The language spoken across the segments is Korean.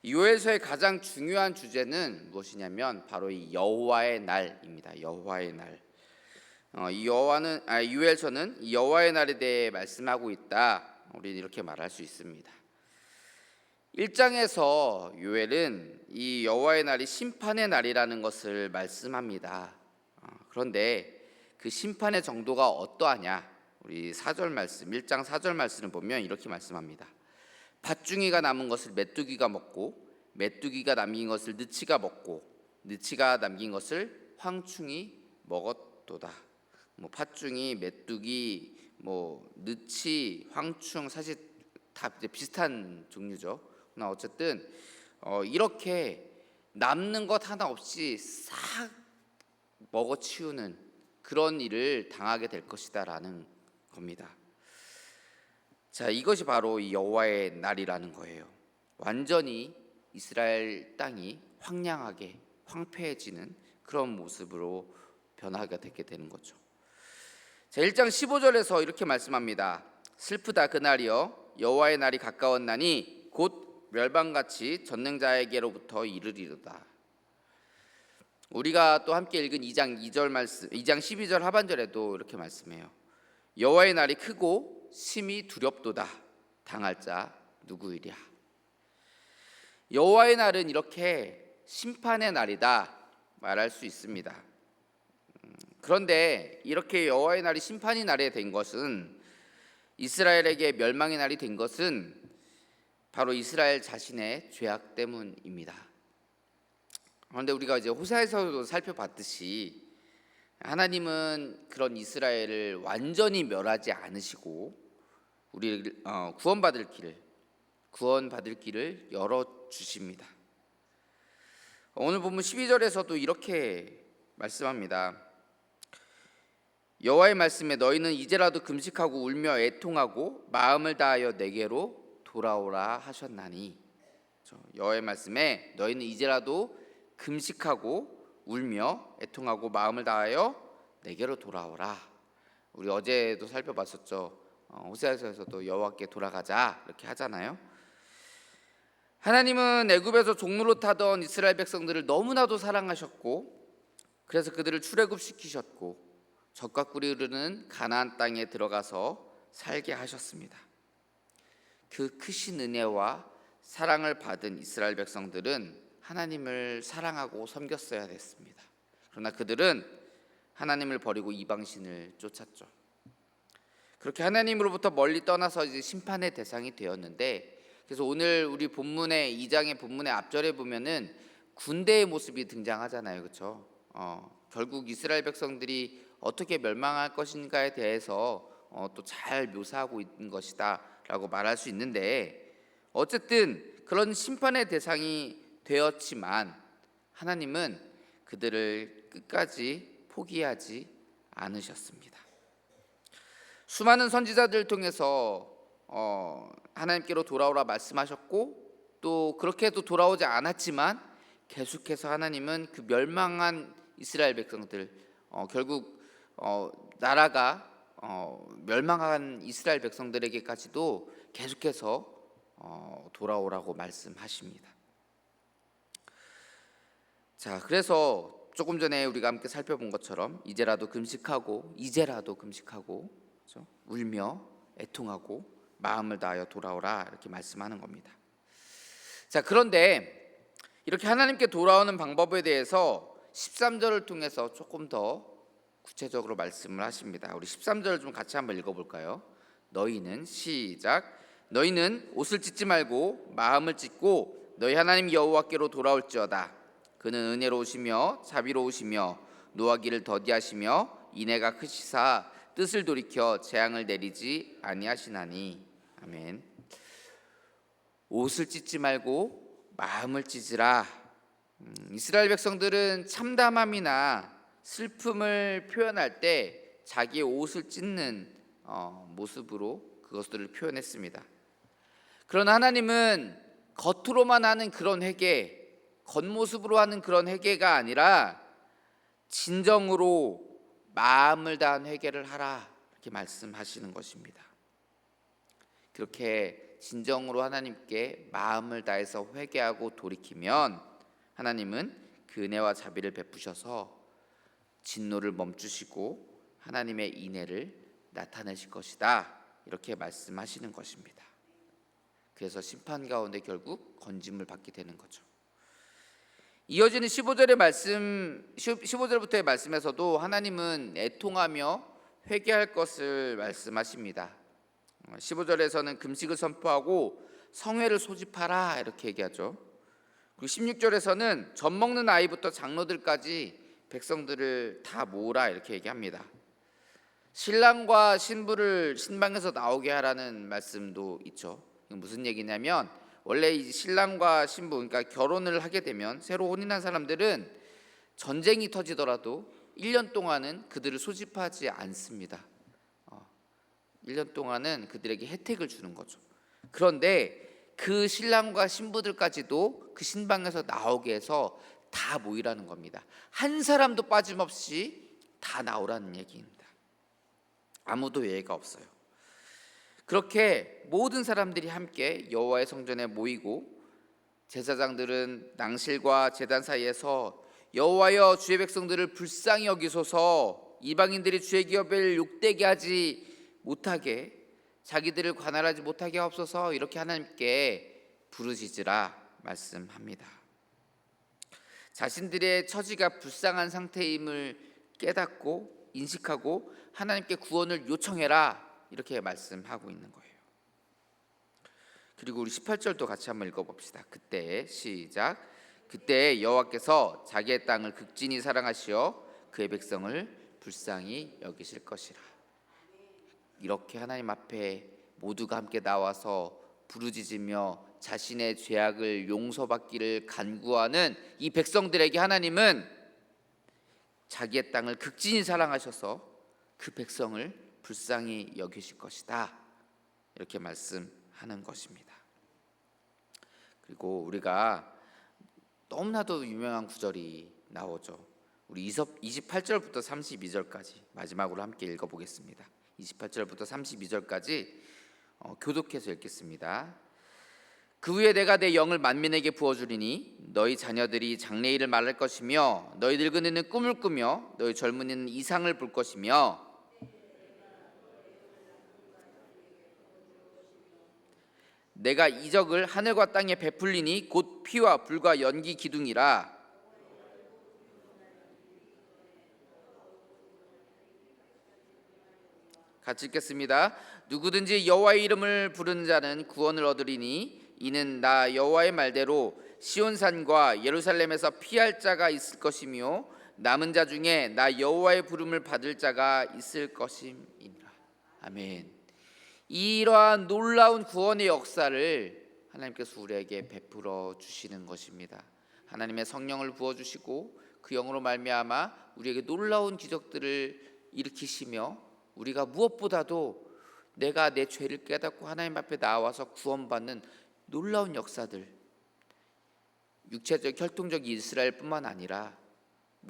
요엘서의 가장 중요한 주제는 무엇이냐면 바로 이 여호와의 날입니다. 여호와의 날. 이 요엘서는 이 여호와의 날에 대해 말씀하고 있다. 우리는 이렇게 말할 수 있습니다. 1장에서 요엘은 이 여호와의 날이 심판의 날이라는 것을 말씀합니다. 그런데 그 심판의 정도가 어떠하냐? 우리 4절 말씀, 1장 4절 말씀을 보면 이렇게 말씀합니다. 밭중이가 남은 것을 메뚜기가 먹고 메뚜기가 남긴 것을 느치가 먹고 느치가 남긴 것을 황충이 먹었도다. 팥중이, 메뚜기, 느치, 황충 사실 다 비슷한 종류죠. 그러나 어쨌든 이렇게 남는 것 하나 없이 싹 먹어치우는 그런 일을 당하게 될 것이다라는 겁니다. 자, 이것이 바로 이 여호와의 날이라는 거예요. 완전히 이스라엘 땅이 황량하게 황폐해지는 그런 모습으로 변화가 되게 되는 거죠. 자, 1장 15절에서 이렇게 말씀합니다. 슬프다 그날이여 여호와의 날이 가까웠나니 곧 멸망같이 전능자에게로부터 이르리로다. 우리가 또 함께 읽은 2장 2절 말씀, 2장 12절 하반절에도 이렇게 말씀해요. 여호와의 날이 크고 심히 두렵도다. 당할 자 누구이랴. 여호와의 날은 이렇게 심판의 날이다 말할 수 있습니다. 그런데 이렇게 여호와의 날이 심판의 날이 된 것은, 이스라엘에게 멸망의 날이 된 것은 바로 이스라엘 자신의 죄악 때문입니다. 그런데 우리가 이제 호세아에서도 살펴봤듯이 하나님은 그런 이스라엘을 완전히 멸하지 않으시고 우리를 구원받을 길을 열어주십니다. 오늘 본문 12절에서도 이렇게 말씀합니다. 여호와의 말씀에 너희는 이제라도 금식하고 울며 애통하고 마음을 다하여 내게로 돌아오라 하셨나니. 여호와의 말씀에 너희는 이제라도 금식하고 울며 애통하고 마음을 다하여 내게로 돌아오라. 우리 어제도 살펴봤었죠. 호세아서에서도 여호와께 돌아가자 이렇게 하잖아요. 하나님은 애굽에서 종로로 타던 이스라엘 백성들을 너무나도 사랑하셨고 그래서 그들을 출애굽시키셨고 젖과 꿀이 흐르는 가나안 땅에 들어가서 살게 하셨습니다. 그 크신 은혜와 사랑을 받은 이스라엘 백성들은 하나님을 사랑하고 섬겼어야 됐습니다. 그러나 그들은 하나님을 버리고 이방신을 쫓았죠. 그렇게 하나님으로부터 멀리 떠나서 이제 심판의 대상이 되었는데, 그래서 오늘 우리 본문의 2장의 본문의 앞절에 보면은 군대의 모습이 등장하잖아요, 그렇죠? 결국 이스라엘 백성들이 어떻게 멸망할 것인가에 대해서 또 잘 묘사하고 있는 것이다라고 말할 수 있는데, 어쨌든 그런 심판의 대상이 되었지만 하나님은 그들을 끝까지 포기하지 않으셨습니다. 수많은 선지자들을 통해서 하나님께로 돌아오라 말씀하셨고 또 그렇게도 돌아오지 않았지만 계속해서 하나님은 그 멸망한 이스라엘 백성들, 결국 나라가 멸망한 이스라엘 백성들에게까지도 계속해서 돌아오라고 말씀하십니다. 자, 그래서 조금 전에 우리가 함께 살펴본 것처럼 이제라도 금식하고 그렇죠? 울며 애통하고 마음을 다하여 돌아오라 이렇게 말씀하는 겁니다. 자, 그런데 이렇게 하나님께 돌아오는 방법에 대해서 13절을 통해서 조금 더 구체적으로 말씀을 하십니다. 우리 13절을 좀 같이 한번 읽어볼까요? 너희는 시작. 너희는 옷을 찢지 말고 마음을 찢고 너희 하나님 여호와께로 돌아올지어다. 그는 은혜로우시며 자비로우시며 노하기를 더디하시며 인애가 크시사 뜻을 돌이켜 재앙을 내리지 아니하시나니. 아멘. 옷을 찢지 말고 마음을 찢으라. 이스라엘 백성들은 참담함이나 슬픔을 표현할 때 자기의 옷을 찢는 모습으로 그것들을 표현했습니다. 그러나 하나님은 겉으로만 하는 그런 회개, 겉모습으로 하는 그런 회개가 아니라 진정으로 마음을 다한 회개를 하라 이렇게 말씀하시는 것입니다. 그렇게 진정으로 하나님께 마음을 다해서 회개하고 돌이키면 하나님은 그 은혜와 자비를 베푸셔서 진노를 멈추시고 하나님의 인애를 나타내실 것이다, 이렇게 말씀하시는 것입니다. 그래서 심판 가운데 결국 건짐을 받게 되는 거죠. 이어지는 15절부터의 말씀에서도 하나님은 애통하며 회개할 것을 말씀하십니다. 15절에서는 금식을 선포하고 성회를 소집하라, 이렇게 얘기하죠. 그리고 16절에서는 젖 먹는 아이부터 장로들까지 백성들을 다 모으라, 이렇게 얘기합니다. 신랑과 신부를 신방에서 나오게 하라는 말씀도 있죠. 무슨 얘기냐면 원래 이 신랑과 신부, 그러니까 결혼을 하게 되면 새로 혼인한 사람들은 전쟁이 터지더라도 1년 동안은 그들을 소집하지 않습니다. 1년 동안은 그들에게 혜택을 주는 거죠. 그런데 그 신랑과 신부들까지도 그 신방에서 나오게 해서 다 모이라는 겁니다. 한 사람도 빠짐없이 다 나오라는 얘기입니다. 아무도 예외가 없어요. 그렇게 모든 사람들이 함께 여호와의 성전에 모이고 제사장들은 낭실과 제단 사이에서 여호와여 주의 백성들을 불쌍히 여기소서, 이방인들이 주의 기업을 욕되게 하지 못하게, 자기들을 관할하지 못하게 하옵소서, 이렇게 하나님께 부르짖으라 말씀합니다. 자신들의 처지가 불쌍한 상태임을 깨닫고 인식하고 하나님께 구원을 요청해라, 이렇게 말씀하고 있는 거예요. 그리고 우리 18절도 같이 한번 읽어봅시다. 그때 시작. 그때 여호와께서 자기의 땅을 극진히 사랑하시어 그의 백성을 불쌍히 여기실 것이라. 이렇게 하나님 앞에 모두가 함께 나와서 부르짖으며 자신의 죄악을 용서받기를 간구하는 이 백성들에게 하나님은 자기의 땅을 극진히 사랑하셔서 그 백성을 불쌍히 여기실 것이다, 이렇게 말씀하는 것입니다. 그리고 우리가 너무나도 유명한 구절이 나오죠. 우리 28절부터 32절까지 마지막으로 함께 읽어보겠습니다. 28절부터 32절까지 교독해서 읽겠습니다. 그 후에 내가 내 영을 만민에게 부어주리니 너희 자녀들이 장래일을 말할 것이며 너희 늙은이는 꿈을 꾸며 너희 젊은이는 이상을 볼 것이며 내가 이적을 하늘과 땅에 베풀리니 곧 피와 불과 연기 기둥이라. 같이 읽겠습니다. 누구든지 여호와의 이름을 부르는 자는 구원을 얻으리니 이는 나 여호와의 말대로 시온산과 예루살렘에서 피할 자가 있을 것이며 남은 자 중에 나 여호와의 부름을 받을 자가 있을 것임이니라. 아멘. 이러한 놀라운 구원의 역사를 하나님께서 우리에게 베풀어 주시는 것입니다. 하나님의 성령을 부어 주시고 그 영으로 말미암아 우리에게 놀라운 기적들을 일으키시며 우리가 무엇보다도 내가 내 죄를 깨닫고 하나님 앞에 나와서 구원받는 놀라운 역사들, 육체적 혈통적 이스라엘뿐만 아니라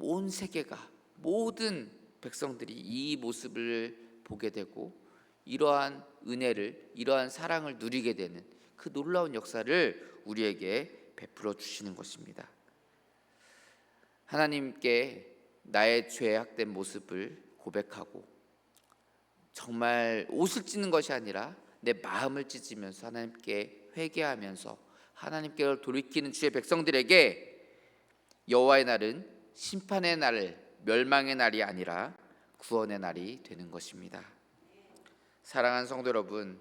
온 세계가, 모든 백성들이 이 모습을 보게 되고 이러한 은혜를, 이러한 사랑을 누리게 되는 그 놀라운 역사를 우리에게 베풀어 주시는 것입니다. 하나님께 나의 죄악된 모습을 고백하고 정말 옷을 찢는 것이 아니라 내 마음을 찢으면서 하나님께 회개하면서 하나님께 돌이키는 주의 백성들에게 여호와의 날은 심판의 날, 멸망의 날이 아니라 구원의 날이 되는 것입니다. 사랑하는 성도 여러분,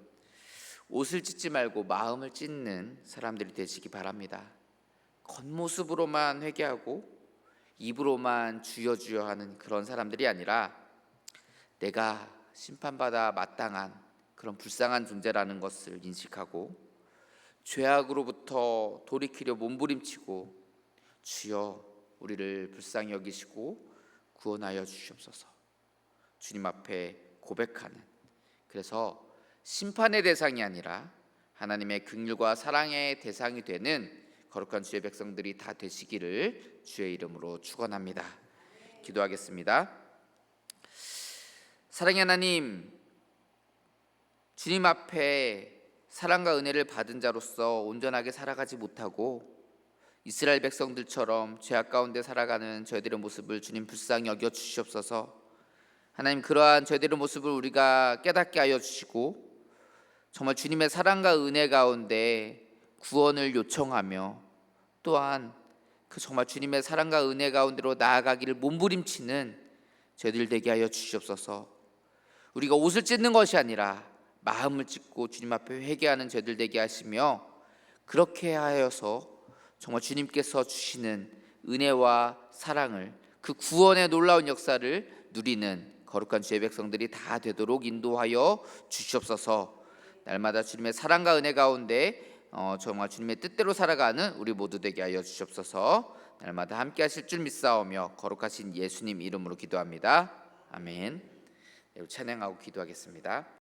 옷을 찢지 말고 마음을 찢는 사람들이 되시기 바랍니다. 겉모습으로만 회개하고 입으로만 주여 주여 하는 그런 사람들이 아니라 내가 심판받아 마땅한 그런 불쌍한 존재라는 것을 인식하고 죄악으로부터 돌이키려 몸부림치고 주여 우리를 불쌍히 여기시고 구원하여 주시옵소서, 주님 앞에 고백하는, 그래서 심판의 대상이 아니라 하나님의 긍휼과 사랑의 대상이 되는 거룩한 주의 백성들이 다 되시기를 주의 이름으로 축원합니다. 기도하겠습니다. 사랑의 하나님, 주님 앞에 사랑과 은혜를 받은 자로서 온전하게 살아가지 못하고 이스라엘 백성들처럼 죄악 가운데 살아가는 저희들의 모습을 주님 불쌍히 여겨 주시옵소서. 하나님, 그러한 저희들의 모습을 우리가 깨닫게 하여 주시고 정말 주님의 사랑과 은혜 가운데 구원을 요청하며 또한 그 정말 주님의 사랑과 은혜 가운데로 나아가기를 몸부림치는 저희들 되게 하여 주시옵소서. 우리가 옷을 찢는 것이 아니라 마음을 찢고 주님 앞에 회개하는 저희들 되게 하시며 그렇게 하여서 정말 주님께서 주시는 은혜와 사랑을, 그 구원의 놀라운 역사를 누리는 거룩한 주의 백성들이 다 되도록 인도하여 주시옵소서. 날마다 주님의 사랑과 은혜 가운데 정말 주님의 뜻대로 살아가는 우리 모두 되게 하여 주시옵소서. 날마다 함께 하실 줄 믿사오며 거룩하신 예수님 이름으로 기도합니다. 아멘. 찬양하고 기도하겠습니다.